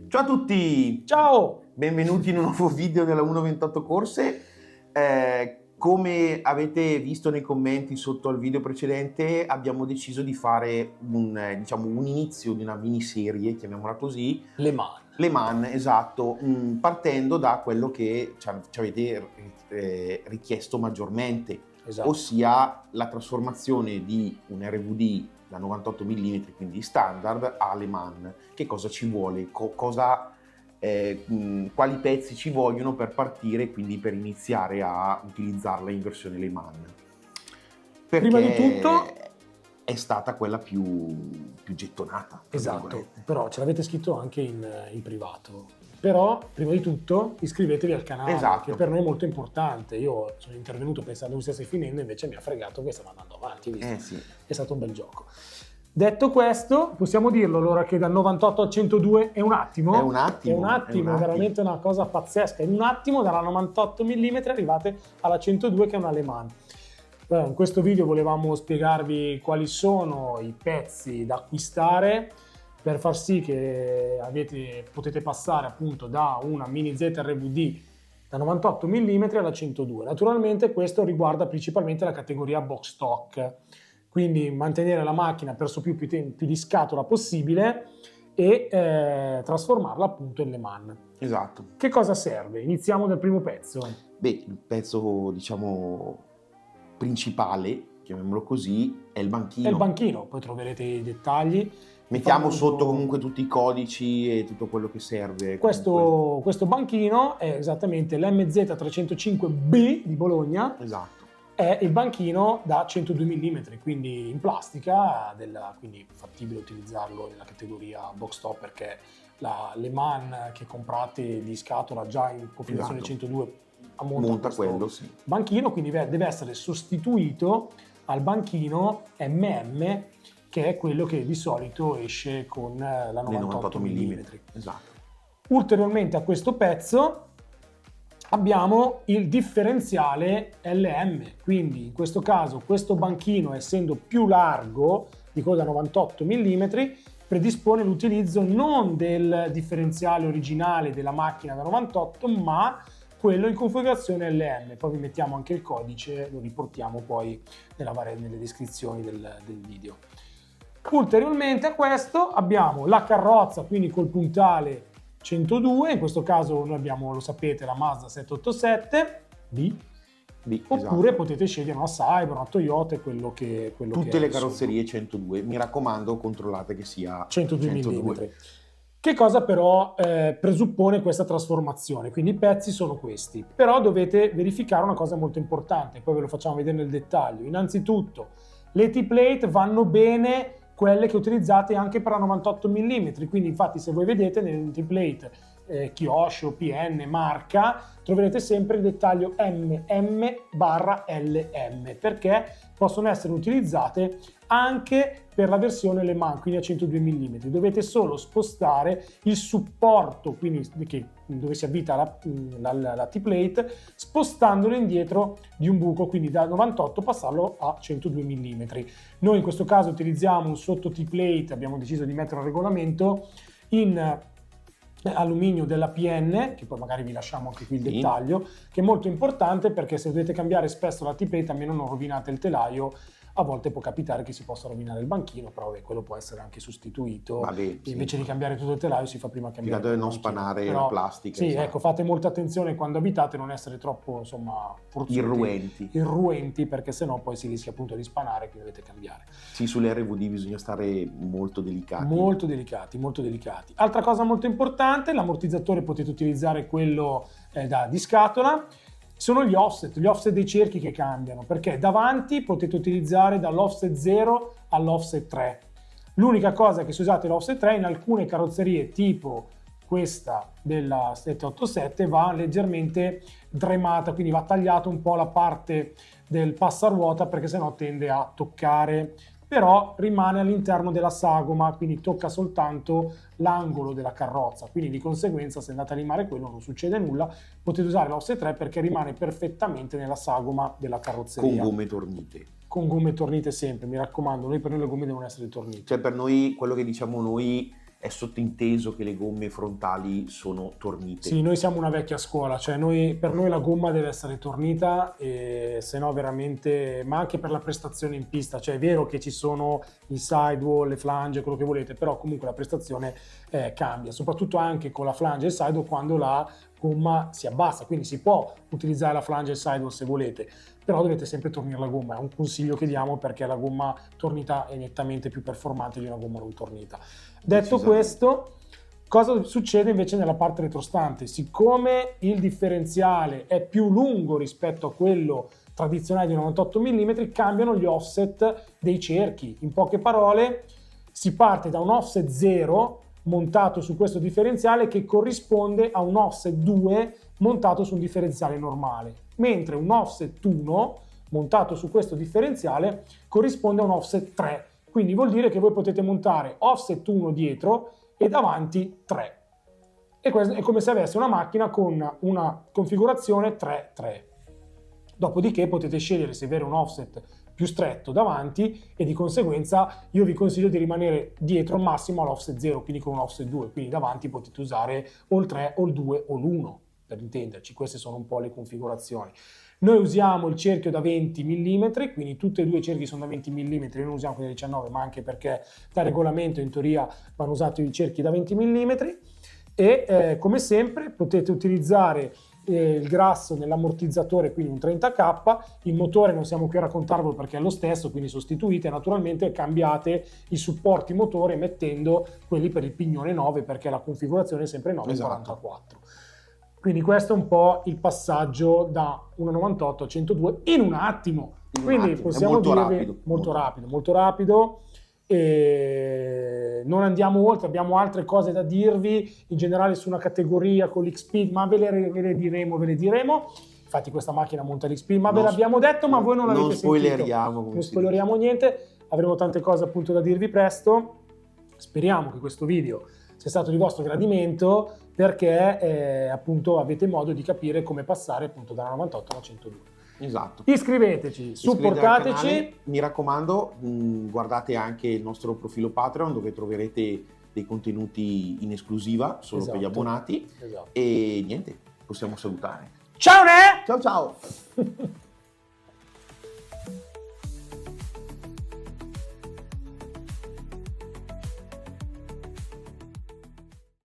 Ciao a tutti! Ciao! Benvenuti in un nuovo video della 128 Corse. Come avete visto nei commenti sotto al video precedente, abbiamo deciso di fare un inizio di una miniserie, chiamiamola così. Le Mans. Le Mans, esatto, partendo da quello che ci avete richiesto maggiormente, Esatto. ossia la trasformazione di un RVD da 98 mm, quindi standard, a Le Mans. Che cosa ci vuole? Quali pezzi ci vogliono per partire, quindi per iniziare a utilizzarla in versione Le Mans? Perché prima di tutto è stata quella più gettonata. Esatto, però ce l'avete scritto anche in privato. Però prima di tutto iscrivetevi al canale, Esatto. che per noi è molto importante. Io sono intervenuto pensando che stesse finendo, invece mi ha fregato che stava andando avanti, visto? Sì. È stato un bel gioco. Detto questo, possiamo dirlo allora che dal 98 al 102 è un attimo? È un attimo, è veramente una cosa pazzesca. In un attimo dalla 98 mm arrivate alla 102, che è una Le Mans. In questo video volevamo spiegarvi quali sono i pezzi da acquistare per far sì che potete passare appunto da una mini ZRVD da 98 mm alla 102. Naturalmente questo riguarda principalmente la categoria box stock, quindi mantenere la macchina per so più di scatola possibile e trasformarla appunto in Le Mans. Esatto. Che cosa serve? Iniziamo dal primo pezzo. Il pezzo principale, chiamiamolo così, è il banchino. È il banchino, poi troverete i dettagli. Mettiamo sotto comunque tutti i codici e tutto quello che serve. Questo banchino è esattamente l'MZ305B di Bologna. Esatto. È il banchino da 102 mm, quindi in plastica, quindi fattibile utilizzarlo nella categoria box top, perché la Le Mans che comprate di scatola già in configurazione 102 monta quello, sì. Banchino, quindi deve essere sostituito al banchino MM, che è quello che di solito esce con la 98 mm. Esatto. Ulteriormente a questo pezzo abbiamo il differenziale LM, quindi in questo caso questo banchino, essendo più largo di quello da 98 mm, predispone l'utilizzo non del differenziale originale della macchina da 98, ma quello in configurazione LM. Poi vi mettiamo anche il codice, lo riportiamo poi nelle descrizioni del video. Ulteriormente a questo abbiamo la carrozza, quindi col puntale 102, in questo caso noi abbiamo, lo sapete, la Mazda 787 B, oppure potete scegliere una Cyber, una Toyota e quello che tutte le carrozzerie 102, mi raccomando, controllate che sia 102 mm. Che cosa però presuppone questa trasformazione? Quindi i pezzi sono questi, però dovete verificare una cosa molto importante, poi ve lo facciamo vedere nel dettaglio. Innanzitutto le T-plate vanno bene quelle che utilizzate anche per la 98 mm, quindi infatti se voi vedete nelle T-plate Kyosho, PN, marca, troverete sempre il dettaglio MM/LM, perché possono essere utilizzate anche per la versione Le Mans, quindi a 102 mm. Dovete solo spostare il supporto, quindi dove si avvita la T-plate, spostandolo indietro di un buco, quindi da 98 passarlo a 102 mm. Noi in questo caso utilizziamo un sotto T-plate, abbiamo deciso di mettere un regolamento in alluminio della PN, che poi magari vi lasciamo anche qui il dettaglio, che è molto importante, perché se dovete cambiare spesso la T-plate, almeno non rovinate il telaio. A volte può capitare che si possa rovinare il banchino, però quello può essere anche sostituito. Invece di cambiare tutto il telaio si fa prima cambiare il non spanare la plastica. Sì, ecco, fate molta attenzione quando abitate, non essere troppo irruenti, perché sennò poi si rischia appunto di spanare, quindi dovete cambiare. Sì, sulle RVD bisogna stare molto delicati. Molto delicati. Altra cosa molto importante, l'ammortizzatore potete utilizzare quello di scatola. Sono gli offset dei cerchi che cambiano, perché davanti potete utilizzare dall'offset 0 all'offset 3. L'unica cosa è che se usate l'offset 3, in alcune carrozzerie tipo questa della 787 va leggermente dremata, quindi va tagliata un po' la parte del passaruota, perché sennò tende a toccare, però rimane all'interno della sagoma, quindi tocca soltanto l'angolo della carrozza, quindi di conseguenza se andate a limare quello non succede nulla. Potete usare l'osse 3 perché rimane perfettamente nella sagoma della carrozzeria. Con gomme tornite. Con gomme tornite sempre, mi raccomando, per noi le gomme devono essere tornite. Cioè per noi, quello che diciamo noi, è sottinteso che le gomme frontali sono tornite. Sì, noi siamo una vecchia scuola, cioè per noi la gomma deve essere tornita, e se no veramente, ma anche per la prestazione in pista, cioè è vero che ci sono i sidewall, le flange, quello che volete, però comunque la prestazione cambia, soprattutto anche con la flange e il sidewall quando la gomma si abbassa, quindi si può utilizzare la flange e il sidewall se volete, però dovete sempre tornire la gomma, è un consiglio che diamo perché la gomma tornita è nettamente più performante di una gomma non tornita. Detto questo, cosa succede invece nella parte retrostante? Siccome il differenziale è più lungo rispetto a quello tradizionale di 98 mm, cambiano gli offset dei cerchi. In poche parole, si parte da un offset 0 montato su questo differenziale che corrisponde a un offset 2 montato su un differenziale normale, mentre un offset 1 montato su questo differenziale corrisponde a un offset 3. Quindi vuol dire che voi potete montare offset 1 dietro e davanti 3. E questo è come se avesse una macchina con una configurazione 3-3. Dopodiché potete scegliere se avere un offset più stretto davanti e di conseguenza io vi consiglio di rimanere dietro al massimo all'offset 0, quindi con un offset 2, quindi davanti potete usare o il 3 o il 2 o l'1, per intenderci, queste sono un po' le configurazioni. Noi usiamo il cerchio da 20 mm, quindi tutti e due i cerchi sono da 20 mm, noi non usiamo quelli da 19, ma anche perché da regolamento in teoria vanno usati i cerchi da 20 mm e come sempre potete utilizzare il grasso nell'ammortizzatore, quindi un 30K, il motore non siamo qui a raccontarvelo perché è lo stesso, quindi sostituite, naturalmente cambiate i supporti motore mettendo quelli per il pignone 9 perché la configurazione è sempre 944. Quindi questo è un po' il passaggio da 1,98 a 102 in un attimo. Quindi possiamo dirvi molto rapido. E non andiamo oltre, abbiamo altre cose da dirvi in generale su una categoria con l'X-Speed, ma ve le diremo. Infatti questa macchina monta l'X-Speed, ma ve l'abbiamo detto, ma voi non l'avete sentito. Non spoileriamo niente, avremo tante cose appunto da dirvi presto. Speriamo che questo video sia stato di vostro gradimento perché appunto avete modo di capire come passare appunto dalla 98 alla 102. Esatto. Iscriveteci, supportateci. Mi raccomando, guardate anche il nostro profilo Patreon dove troverete dei contenuti in esclusiva solo per gli abbonati. E niente, possiamo salutare. Ciao Ne! Ciao ciao!